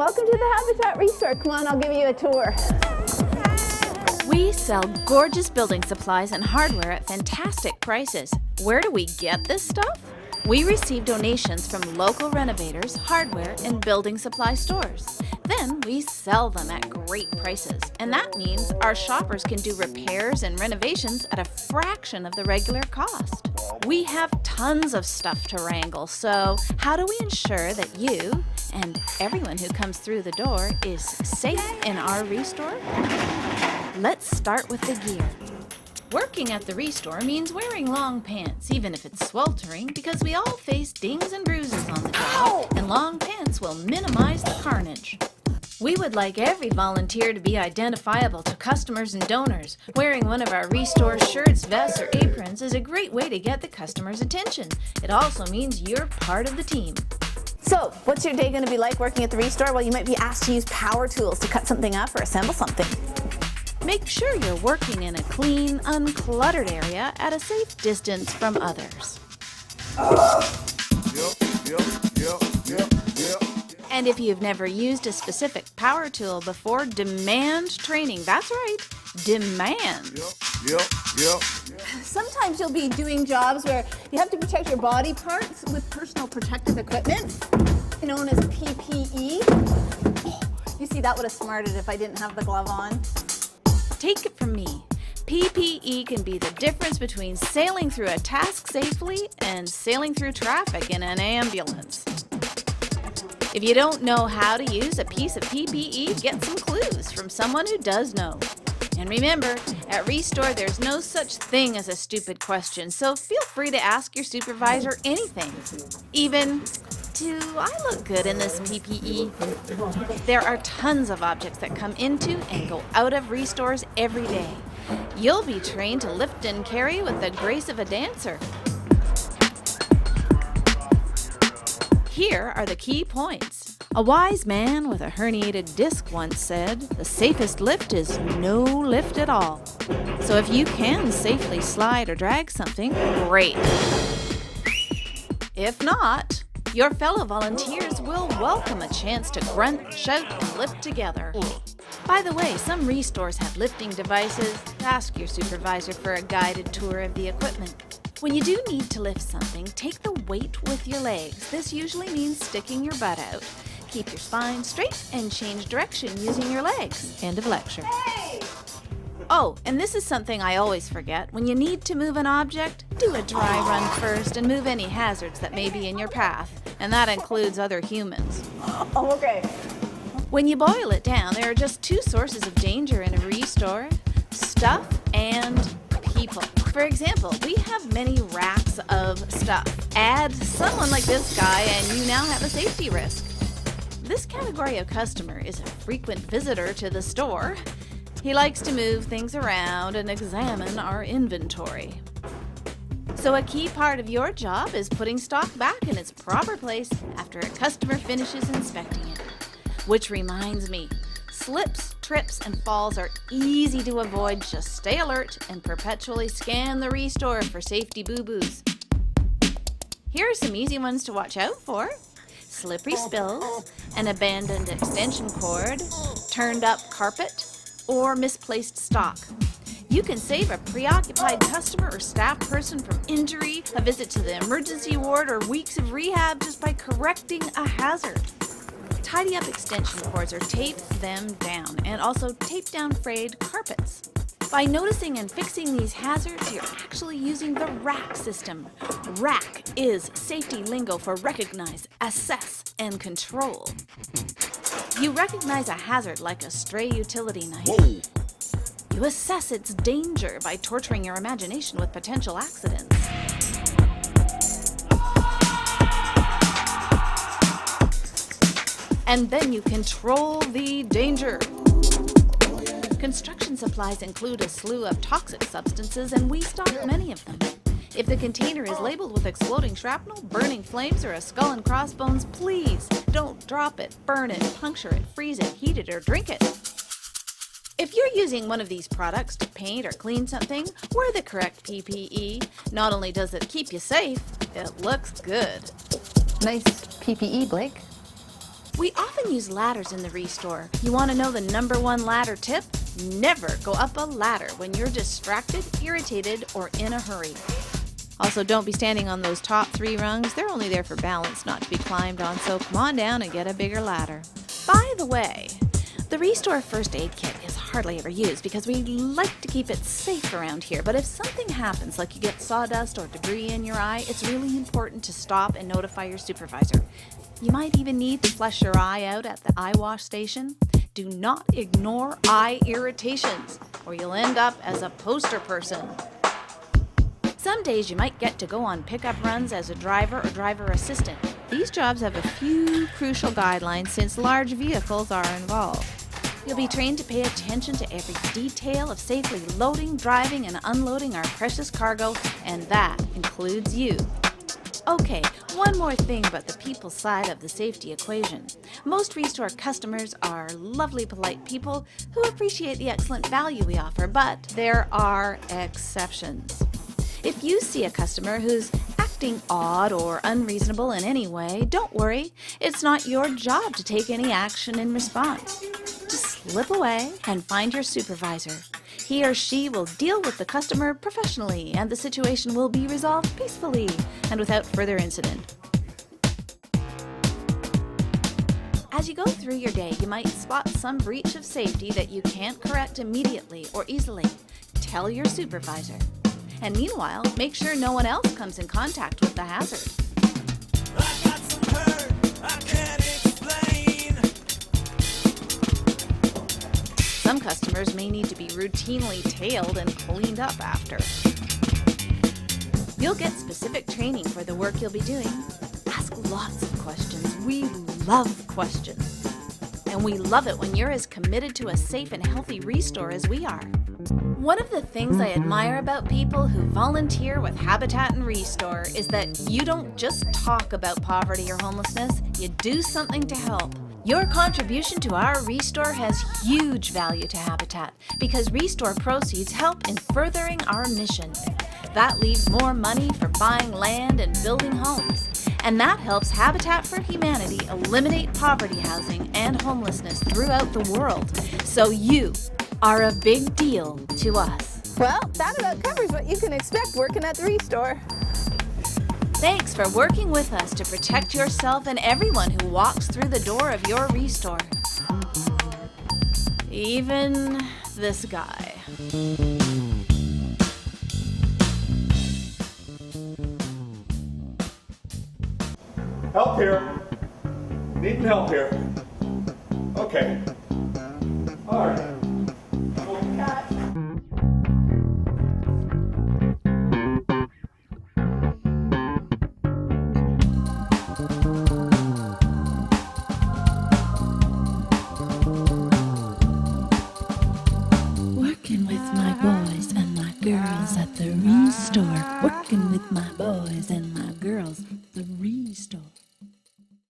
welcome to the Habitat ReStore. Come on, I'll give you a tour. We sell gorgeous building supplies and hardware at fantastic prices. Where do we get this stuff? We receive donations from local renovators, hardware, and building supply stores. Then we sell them at great prices, and that means our shoppers can do repairs and renovations at a fraction of the regular cost. We have tons of stuff to wrangle, so how do we ensure that you and everyone who comes through the door is safe in our ReStore? Let's start with the gear. Working at the ReStore means wearing long pants, even if it's sweltering, because we all face dings and bruises on the job, and long pants will minimize the carnage. We would like every volunteer to be identifiable to customers and donors. Wearing one of our ReStore shirts, vests, or aprons is a great way to get the customer's attention. It also means you're part of the team. So, what's your day going to be like working at the ReStore? Well, you might be asked to use power tools to cut something up or assemble something. Make sure you're working in a clean, uncluttered area at a safe distance from others. And if you've never used a specific power tool before, demand training. That's right, demand. Sometimes you'll be doing jobs where you have to protect your body parts with personal protective equipment, known as PPE. You see, that would have smarted if I didn't have the glove on. Take it from me. PPE can be the difference between sailing through a task safely and sailing through traffic in an ambulance. If you don't know how to use a piece of PPE, get some clues from someone who does know. And remember, at ReStore, there's no such thing as a stupid question, so feel free to ask your supervisor anything. Even, do I look good in this PPE? There are tons of objects that come into and go out of ReStores every day. You'll be trained to lift and carry with the grace of a dancer. Here are the key points. A wise man with a herniated disc once said, "The safest lift is no lift at all." So if you can safely slide or drag something, great. If not, your fellow volunteers will welcome a chance to grunt, shout, and lift together. By the way, some ReStores have lifting devices. Ask your supervisor for a guided tour of the equipment. When you do need to lift something, take the weight with your legs. This usually means sticking your butt out. Keep your spine straight and change direction using your legs. End of lecture. Hey! Oh, and this is something I always forget. When you need to move an object, do a dry run first and move any hazards that may be in your path. And that includes other humans. Oh, okay. When you boil it down, there are just two sources of danger in a ReStore: stuff and people. For example, we have many racks of stuff. Add someone like this guy and you now have a safety risk. This category of customer is a frequent visitor to the store. He likes to move things around and examine our inventory. So a key part of your job is putting stock back in its proper place after a customer finishes inspecting it. Which reminds me, slips, trips, and falls are easy to avoid. Just stay alert and perpetually scan the ReStore for safety boo-boos. Here are some easy ones to watch out for: slippery spills, an abandoned extension cord, turned up carpet, or misplaced stock. You can save a preoccupied customer or staff person from injury, a visit to the emergency ward, or weeks of rehab just by correcting a hazard. Tidy up extension cords or tape them down, and also tape down frayed carpets. By noticing and fixing these hazards, you're actually using the RACK system. RACK is safety lingo for recognize, assess, and control. You recognize a hazard like a stray utility knife. Whoa. You assess its danger by torturing your imagination with potential accidents. And then you control the danger. Construction supplies include a slew of toxic substances, and we stock many of them. If the container is labeled with exploding shrapnel, burning flames, or a skull and crossbones, please don't drop it, burn it, puncture it, freeze it, heat it, or drink it. If you're using one of these products to paint or clean something, wear the correct PPE. Not only does it keep you safe, it looks good. Nice PPE, Blake. We often use ladders in the ReStore. You want to know the #1 ladder tip? Never go up a ladder when you're distracted, irritated, or in a hurry. Also, don't be standing on those top 3 rungs. They're only there for balance, not to be climbed on, so come on down and get a bigger ladder. By the way, the ReStore first aid kit is hardly ever used because we like to keep it safe around here, but if something happens, like you get sawdust or debris in your eye, it's really important to stop and notify your supervisor. You might even need to flush your eye out at the eye wash station. Do not ignore eye irritations, or you'll end up as a poster person. Some days you might get to go on pickup runs as a driver or driver assistant. These jobs have a few crucial guidelines since large vehicles are involved. You'll be trained to pay attention to every detail of safely loading, driving, and unloading our precious cargo, and that includes you. Okay, one more thing about the people side of the safety equation. Most ReStore customers are lovely, polite people who appreciate the excellent value we offer, but there are exceptions. If you see a customer who's acting odd or unreasonable in any way, don't worry. It's not your job to take any action in response. Just slip away and find your supervisor. He or she will deal with the customer professionally, and the situation will be resolved peacefully and without further incident. As you go through your day, you might spot some breach of safety that you can't correct immediately or easily. Tell your supervisor. And meanwhile, make sure no one else comes in contact with the hazard. I got some hurt, I can't explain. Some customers may need to be routinely tailed and cleaned up after. You'll get specific training for the work you'll be doing. Ask lots of questions. We love questions. And we love it when you're as committed to a safe and healthy ReStore as we are. One of the things I admire about people who volunteer with Habitat and ReStore is that you don't just talk about poverty or homelessness, you do something to help. Your contribution to our ReStore has huge value to Habitat because ReStore proceeds help in furthering our mission. That leaves more money for buying land and building homes. And that helps Habitat for Humanity eliminate poverty housing and homelessness throughout the world. So you are a big deal to us. Well, that about covers what you can expect working at the ReStore. Thanks for working with us to protect yourself and everyone who walks through the door of your ReStore. Even this guy. Help here. Needing help here. Okay. All right.